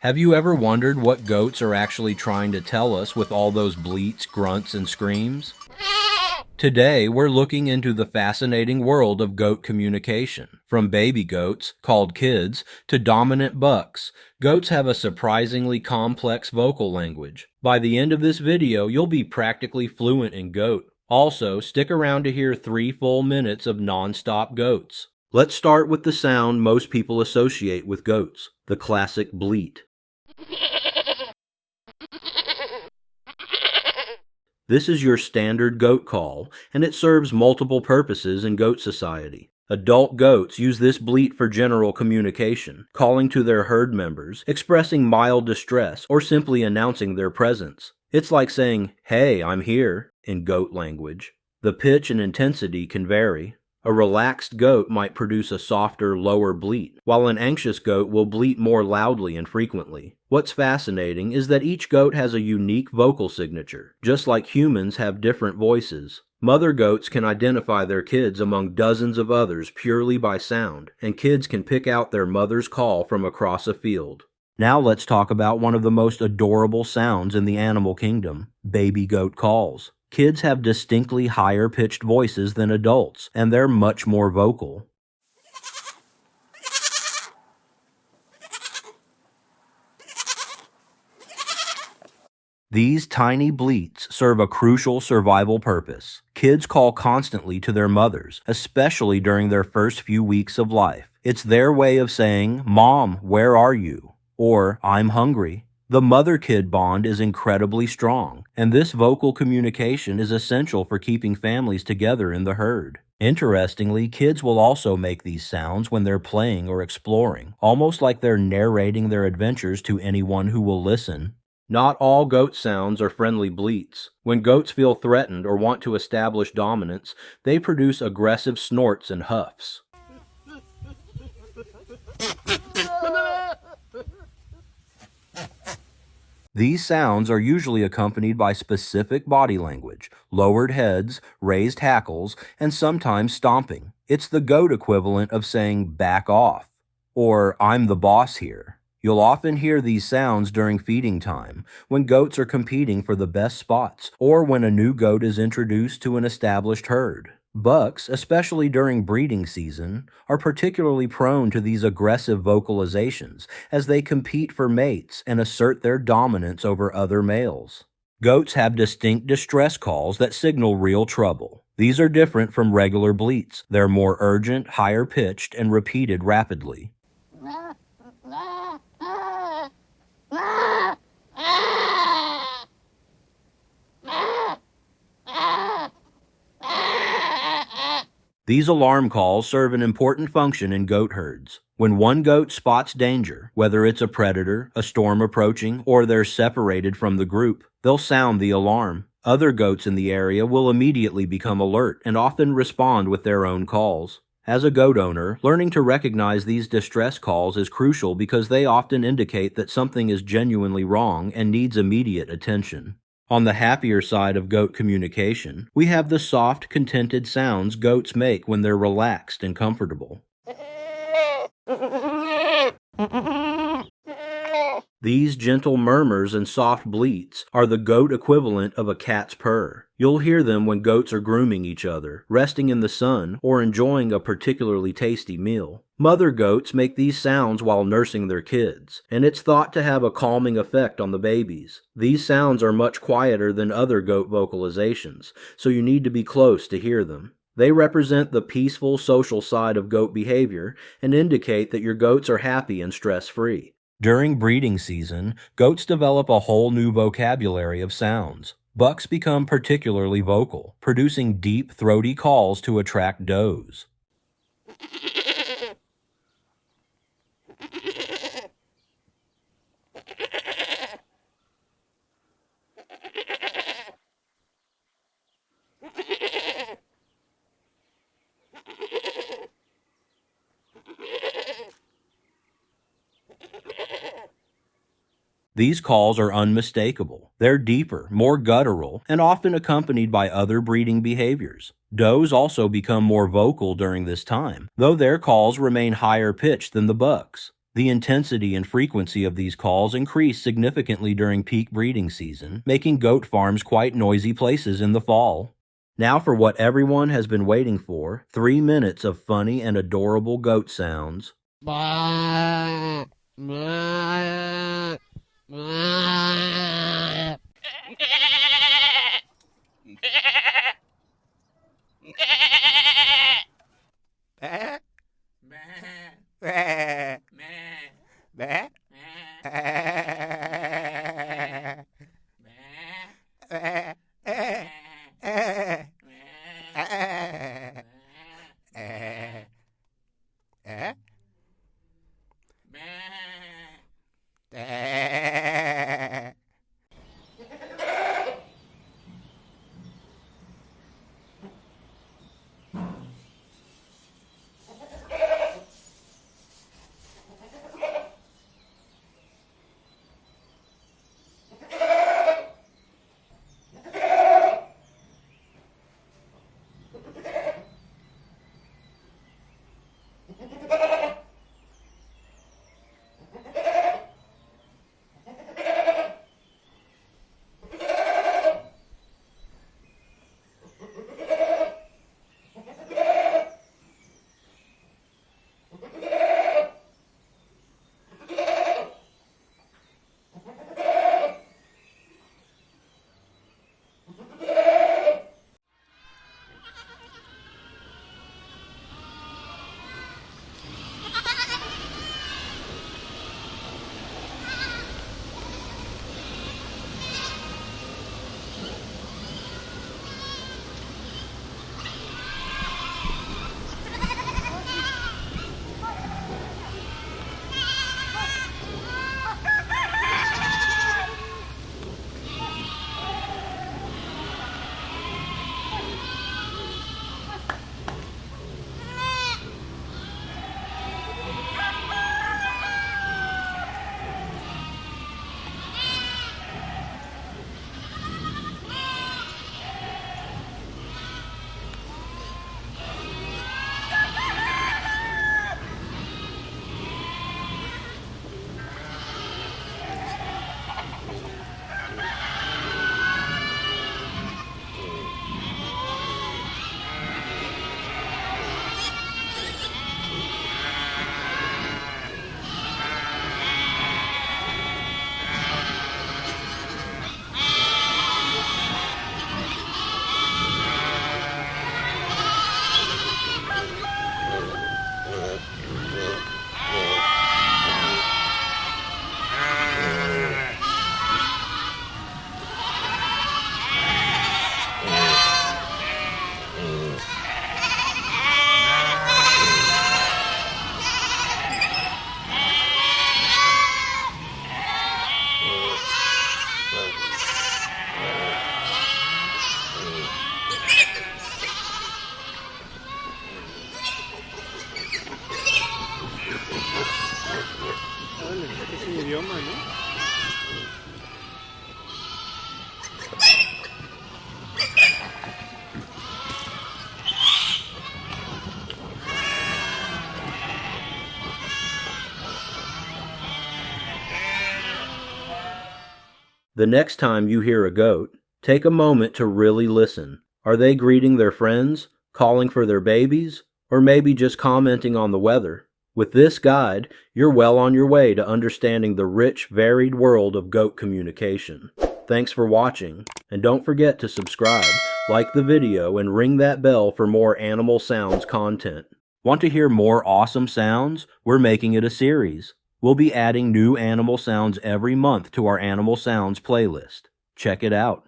Have you ever wondered what goats are actually trying to tell us with all those bleats, grunts, and screams? Today, we're looking into the fascinating world of goat communication. From baby goats, called kids, to dominant bucks, goats have a surprisingly complex vocal language. By the end of this video, you'll be practically fluent in goat. Also, stick around to hear 3 full minutes of non-stop goats. Let's start with the sound most people associate with goats, the classic bleat. This is your standard goat call, and it serves multiple purposes in goat society. Adult goats use this bleat for general communication, calling to their herd members, expressing mild distress, or simply announcing their presence. It's like saying, "Hey, I'm here," in goat language. The pitch and intensity can vary. A relaxed goat might produce a softer, lower bleat, while an anxious goat will bleat more loudly and frequently. What's fascinating is that each goat has a unique vocal signature, just like humans have different voices. Mother goats can identify their kids among dozens of others purely by sound, and kids can pick out their mother's call from across a field. Now let's talk about one of the most adorable sounds in the animal kingdom, baby goat calls. Kids have distinctly higher pitched voices than adults, and they're much more vocal. These tiny bleats serve a crucial survival purpose. Kids call constantly to their mothers, especially during their first few weeks of life. It's their way of saying, "Mom, where are you?" or "I'm hungry." The mother-kid bond is incredibly strong, and this vocal communication is essential for keeping families together in the herd. Interestingly, kids will also make these sounds when they're playing or exploring, almost like they're narrating their adventures to anyone who will listen. Not all goat sounds are friendly bleats. When goats feel threatened or want to establish dominance, they produce aggressive snorts and huffs. These sounds are usually accompanied by specific body language, lowered heads, raised hackles, and sometimes stomping. It's the goat equivalent of saying "back off," or "I'm the boss here." You'll often hear these sounds during feeding time, when goats are competing for the best spots, or when a new goat is introduced to an established herd. Bucks, especially during breeding season, are particularly prone to these aggressive vocalizations as they compete for mates and assert their dominance over other males. Goats have distinct distress calls that signal real trouble. These are different from regular bleats. They're more urgent, higher pitched, and repeated rapidly. These alarm calls serve an important function in goat herds. When one goat spots danger, whether it's a predator, a storm approaching, or they're separated from the group, they'll sound the alarm. Other goats in the area will immediately become alert and often respond with their own calls. As a goat owner, learning to recognize these distress calls is crucial because they often indicate that something is genuinely wrong and needs immediate attention. On the happier side of goat communication, we have the soft, contented sounds goats make when they're relaxed and comfortable. These gentle murmurs and soft bleats are the goat equivalent of a cat's purr. You'll hear them when goats are grooming each other, resting in the sun, or enjoying a particularly tasty meal. Mother goats make these sounds while nursing their kids, and it's thought to have a calming effect on the babies. These sounds are much quieter than other goat vocalizations, so you need to be close to hear them. They represent the peaceful social side of goat behavior and indicate that your goats are happy and stress-free. During breeding season, goats develop a whole new vocabulary of sounds. Bucks become particularly vocal, producing deep, throaty calls to attract does. These calls are unmistakable. They're deeper, more guttural, and often accompanied by other breeding behaviors. Does also become more vocal during this time, though their calls remain higher pitched than the bucks. The intensity and frequency of these calls increase significantly during peak breeding season, making goat farms quite noisy places in the fall. Now for what everyone has been waiting for, 3 minutes of funny and adorable goat sounds. Es un idioma, ¿no? The next time you hear a goat, take a moment to really listen. Are they greeting their friends, calling for their babies, or maybe just commenting on the weather? With this guide, you're well on your way to understanding the rich, varied world of goat communication. Thanks for watching, and don't forget to subscribe, like the video, and ring that bell for more animal sounds content. Want to hear more awesome sounds? We're making it a series. We'll be adding new animal sounds every month to our animal sounds playlist. Check it out.